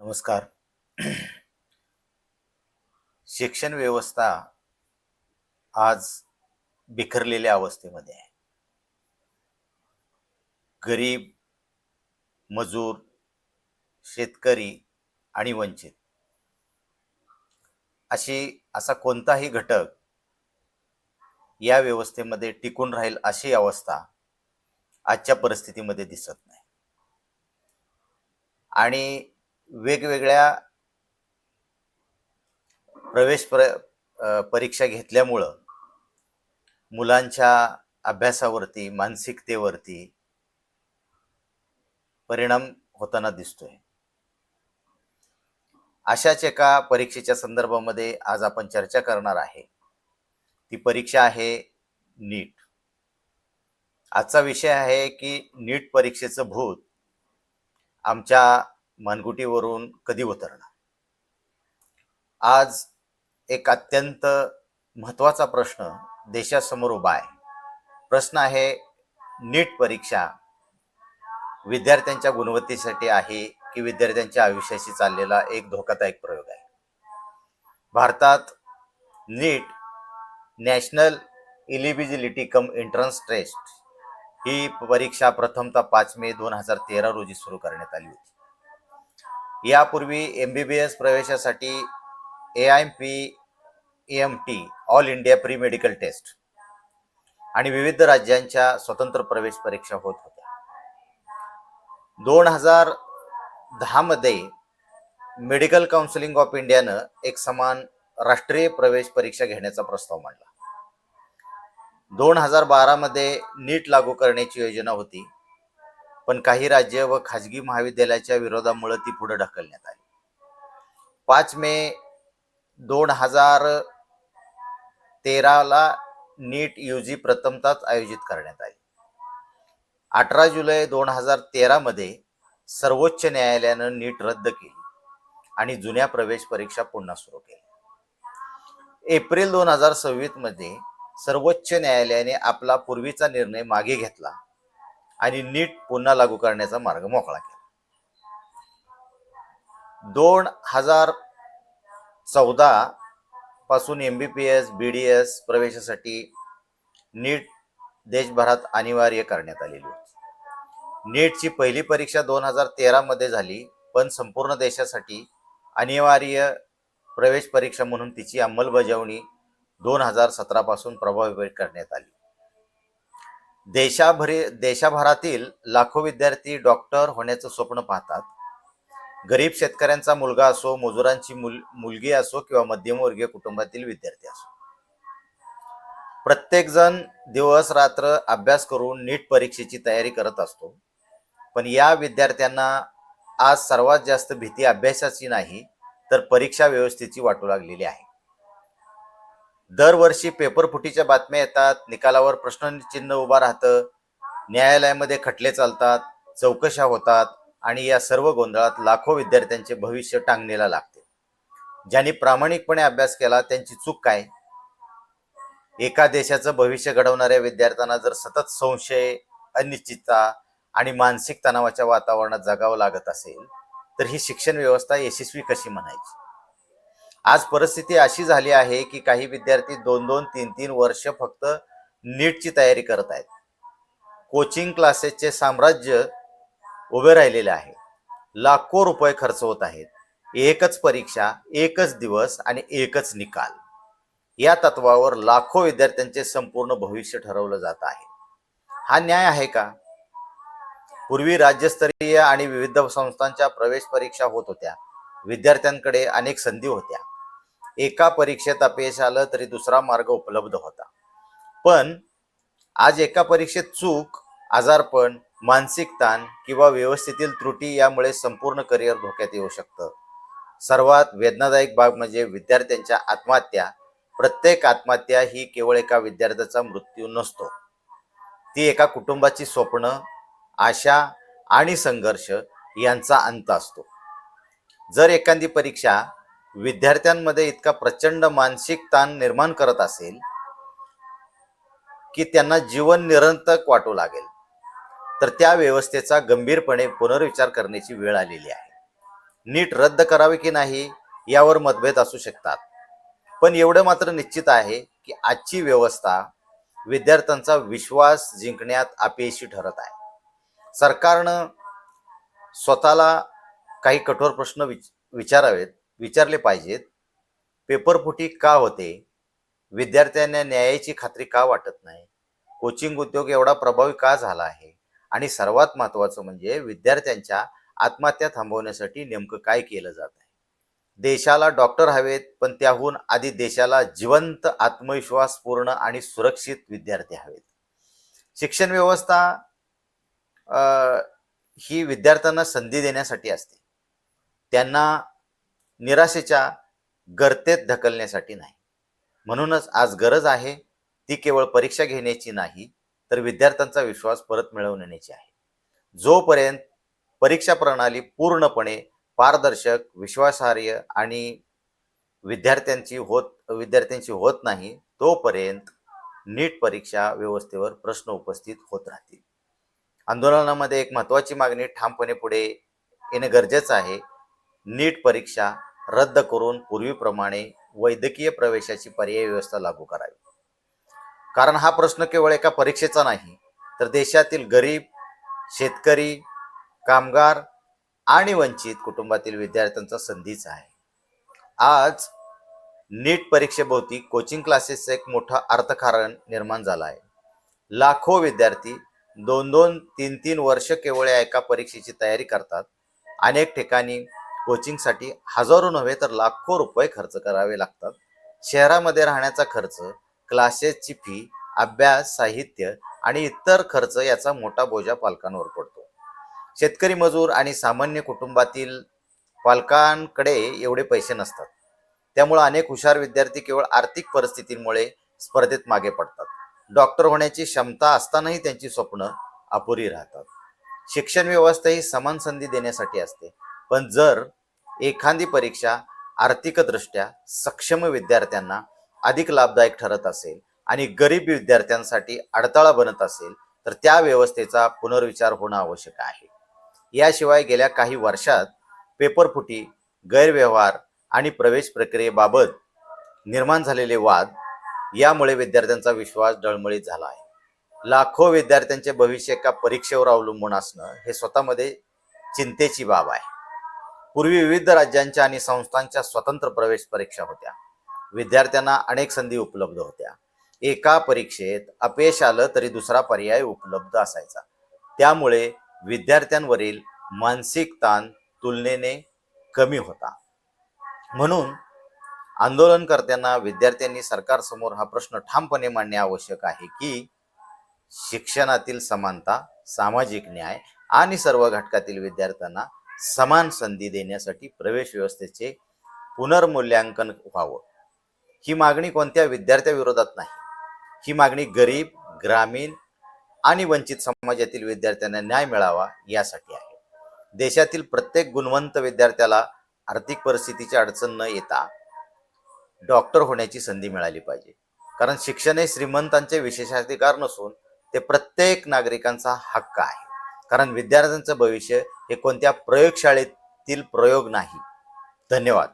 नमस्कार. शिक्षण व्यवस्था आज बिखरलेल्या अवस्थेमध्ये आहे. गरीब, मजूर, शेतकरी आणि वंचित असा कोणताही घटक या व्यवस्थेमध्ये टिकून राहील अशी अवस्था आजच्या परिस्थितीमध्ये दिसत नाही. आणि वेगवेगळ्या परीक्षा घेतल्यामुळं मुलांच्या अभ्यासावरती, मानसिकतेवरती परिणाम होताना दिसतोय. अशाच एका परीक्षेच्या संदर्भामध्ये आज आपण चर्चा करणार आहे. ती परीक्षा आहे नीट. आजचा विषय आहे की नीट परीक्षेचं भूत आमच्या मानगुटीवरून कधी उतरणार. आज एक अत्यंत महत्त्वाचा प्रश्न देशासमोर उभा आहे. प्रश्न आहे, नीट परीक्षा विद्यार्थ्यांच्या गुणवत्तेसाठी आहे की विद्यार्थ्यांच्या आयुष्याशी चाललेला एक धोकादायक प्रयोग आहे. भारतात NEET, national eligibility cum entrance test ही परीक्षा प्रथमतः 5 मे 2013 रोजी सुरू करण्यात आली होती. यापूर्वी MBBS प्रवेशासाठी AIMPMT all India pre medical test आणि विविध राज्यांच्या स्वतंत्र प्रवेश परीक्षा होत होत्या. 2010 मध्ये मेडिकल काउन्सिलिंग ऑफ इंडियानं एक समान राष्ट्रीय प्रवेश परीक्षा घेण्याचा प्रस्ताव मांडला. 2012 मध्ये नीट लागू करण्याची योजना होती, पण काही राज्य व खाजगी महाविद्यालयाच्या विरोधामुळे ती पुढे ढकलण्यात आली. 5 मे 2013 ला नीट UG प्रथमतःच आयोजित करण्यात आली. 18 जुलै 2013 मध्ये सर्वोच्च न्यायालयानं नीट रद्द केली आणि जुन्या प्रवेश परीक्षा पुन्हा सुरू केल्या. एप्रिल 2026 मध्ये सर्वोच्च न्यायालयाने आपला पूर्वीचा निर्णय मागे घेतला आणि नीट पुन्हा लागू करण्याचा मार्ग मोकळा केला. 2014 पासून MBBS BDS प्रवेशासाठी नीट देशभरात अनिवार्य करण्यात आलेली होती. नीटची पहिली परीक्षा 2013 मध्ये झाली, पण संपूर्ण देशासाठी अनिवार्य प्रवेश परीक्षा म्हणून तिची अंमलबजावणी 2017 पासून प्रभावी करण्यात आली. देशभरातील लाखो विद्यार्थी डॉक्टर होण्याचं स्वप्न पाहतात. गरीब शेतकऱ्यांचा मुलगा असो, मजुरांची मुलगी असो किंवा मध्यमवर्गीय कुटुंबातील विद्यार्थी असो, प्रत्येक जण दिवस रात्र अभ्यास करून नीट परीक्षेची तयारी करत असतो. पण या विद्यार्थ्यांना आज सर्वात जास्त भीती अभ्यासाची नाही, तर परीक्षा व्यवस्थेची वाटू लागलेली आहे. दरवर्षी पेपरफुटीच्या बातम्या येतात, निकालावर प्रश्नचिन्ह उभा राहतं, न्यायालयामध्ये खटले चालतात, चौकशा होतात आणि या सर्व गोंधळात लाखो विद्यार्थ्यांचे भविष्य टांगणीला लागते. ज्यांनी प्रामाणिकपणे अभ्यास केला त्यांची चूक काय? एका देशाचं भविष्य घडवणाऱ्या विद्यार्थ्यांना जर सतत संशय, अनिश्चितता आणि मानसिक तणावाच्या वातावरणात जगावं लागत असेल, तर ही शिक्षण व्यवस्था यशस्वी कशी म्हणायची? आज परिस्थिती अशी झाली आहे की काही विद्यार्थी 2-2, 3-3 वर्ष फक्त नीटची तयारी करत आहेत. कोचिंग क्लासेसचे साम्राज्य उभे राहिलेले आहे. लाखो रुपये खर्च होत आहेत. एकच परीक्षा, एकच दिवस आणि एकच निकाल या तत्वावर लाखो विद्यार्थ्यांचे संपूर्ण भविष्य ठरवलं जात आहे. हा न्याय आहे का? पूर्वी राज्यस्तरीय आणि विविध संस्थांच्या प्रवेश परीक्षा होत होत्या. विद्यार्थ्यांकडे अनेक संधी होत्या. एका परीक्षेत अपयश आलं तरी दुसरा मार्ग उपलब्ध होता. पण आज एका परीक्षेत चूक, आजारपण, मानसिक ताण किंवा व्यवस्थेतील त्रुटी यामुळे संपूर्ण करिअर धोक्यात येऊ शकतं. सर्वात वेदनादायक बाब म्हणजे विद्यार्थ्यांच्या आत्महत्या. प्रत्येक आत्महत्या ही केवळ एका विद्यार्थ्याचा मृत्यू नसतो, ती एका कुटुंबाची स्वप्न, आशा आणि संघर्ष यांचा अंत असतो. जर एखादी परीक्षा विद्यार्थ्यांमध्ये इतका प्रचंड मानसिक ताण निर्माण करत असेल की त्यांना जीवन निरर्थक वाटू लागेल, तर त्या व्यवस्थेचा गंभीरपणे पुनर्विचार करण्याची वेळ आलेली आहे. नीट रद्द करावे की नाही यावर मतभेद असू शकतात, पण एवढं मात्र निश्चित आहे की आजची व्यवस्था विद्यार्थ्यांचा विश्वास जिंकण्यात अपयशी ठरत आहे. सरकारनं स्वतःला काही कठोर प्रश्न विचारले पाहिजेत. पेपरफुटी का होते? विद्यार्थ्यांना न्यायाची खात्री का वाटत नाही? कोचिंग उद्योग एवढा प्रभावी का झाला आहे? आणि सर्वात महत्त्वाचं म्हणजे विद्यार्थ्यांच्या आत्महत्या थांबवण्यासाठी नेमकं काय केलं जात आहे? देशाला डॉक्टर हवेत, पण त्याहून आधी देशाला जिवंत, आत्मविश्वासपूर्ण आणि सुरक्षित विद्यार्थी हवेत. शिक्षण व्यवस्था ही विद्यार्थ्यांना संधी देण्यासाठी असते, त्यांना निराशेच्या गर्तेत ढकलण्यासाठी नाही. म्हणूनच आज गरज आहे ती केवळ परीक्षा घेण्याची नाही, तर विद्यार्थ्यांचा विश्वास परत मिळवण्याची आहे. जोपर्यंत परीक्षा प्रणाली पूर्णपणे पारदर्शक, विश्वासार्ह आणि विद्यार्थ्यांची होत नाही, तोपर्यंत नीट परीक्षा व्यवस्थेवर प्रश्न उपस्थित होत राहतील. आंदोलनामध्ये एक महत्त्वाची मागणी ठामपणे पुढे येणे गरजेचं आहे. नीट परीक्षा रद्द करून पूर्वीप्रमाणे वैद्यकीय प्रवेशाची पर्यायी व्यवस्था लागू करावी. कारण हा प्रश्न केवळ एका परीक्षेचा नाही, तर देशातील गरीब, शेतकरी, कामगार आणि वंचित कुटुंबातील विद्यार्थ्यांचा संधीचा आहे. आज नीट परीक्षेभोवती कोचिंग क्लासेसचं एक मोठं अर्थकारण निर्माण झालं आहे. लाखो विद्यार्थी 2-2, 3-3 वर्ष केवळ एका परीक्षेची तयारी करतात. अनेक ठिकाणी कोचिंगसाठी हजारो नव्हे तर लाखो रुपये खर्च करावे लागतात. शहरामध्ये राहण्याचा खर्च, क्लासेसची फी, अभ्यास, साहित्य आणि इतर खर्च याचा मोठा बोजा पालकांवर पडतो. शेतकरी, मजूर आणि सामान्य कुटुंबातील पालकांकडे एवढे पैसे नसतात. त्यामुळे अनेक हुशार विद्यार्थी केवळ आर्थिक परिस्थितीमुळे स्पर्धेत मागे पडतात. डॉक्टर होण्याची क्षमता असतानाही त्यांची स्वप्न अपुरी राहतात. शिक्षण व्यवस्था ही समान संधी देण्यासाठी असते, पण जर एखादी परीक्षा आर्थिकदृष्ट्या सक्षम विद्यार्थ्यांना अधिक लाभदायक ठरत असेल आणि गरीब विद्यार्थ्यांसाठी अडथळा बनत असेल, तर त्या व्यवस्थेचा पुनर्विचार होणं आवश्यक आहे. याशिवाय गेल्या काही वर्षात पेपरफुटी, गैरव्यवहार आणि प्रवेश प्रक्रियेबाबत निर्माण झालेले वाद यामुळे विद्यार्थ्यांचा विश्वास डळमळीत झाला आहे. लाखो विद्यार्थ्यांचे भविष्य एका परीक्षेवर अवलंबून असणं हे स्वतःमध्ये चिंतेची बाब आहे. पूर्वी विविध राज्यांच्या आणि संस्थांच्या स्वतंत्र प्रवेश परीक्षा होत्या. विद्यार्थ्यांना अनेक संधी उपलब्ध होत्या. एका परीक्षेत अपयश आलं तरी दुसरा पर्याय उपलब्ध असायचा. त्यामुळे विद्यार्थ्यांवरील मानसिक ताण तुलनेने कमी होता. म्हणून आंदोलनकर्त्यांना, विद्यार्थ्यांनी सरकारसमोर हा प्रश्न ठामपणे मांडणे आवश्यक आहे की शिक्षणातील समानता, सामाजिक न्याय आणि सर्व घटकातील विद्यार्थ्यांना समान संधी देण्यासाठी प्रवेश व्यवस्थेचे पुनर्मूल्यांकन व्हावं. ही मागणी कोणत्या विद्यार्थ्याविरोधात नाही, ही मागणी गरीब, ग्रामीण आणि वंचित समाजातील विद्यार्थ्यांना न्याय मिळावा यासाठी आहे. देशातील प्रत्येक गुणवंत विद्यार्थ्याला आर्थिक परिस्थितीची अडचण न येता डॉक्टर होण्याची संधी मिळाली पाहिजे. कारण शिक्षण हे श्रीमंतांचे विशेषाधिकार नसून ते प्रत्येक नागरिकांचा हक्क आहे. कारण विद्यार्थ्यांचं भविष्य हे कोणत्या प्रयोगशाळेतील प्रयोग नाही. धन्यवाद.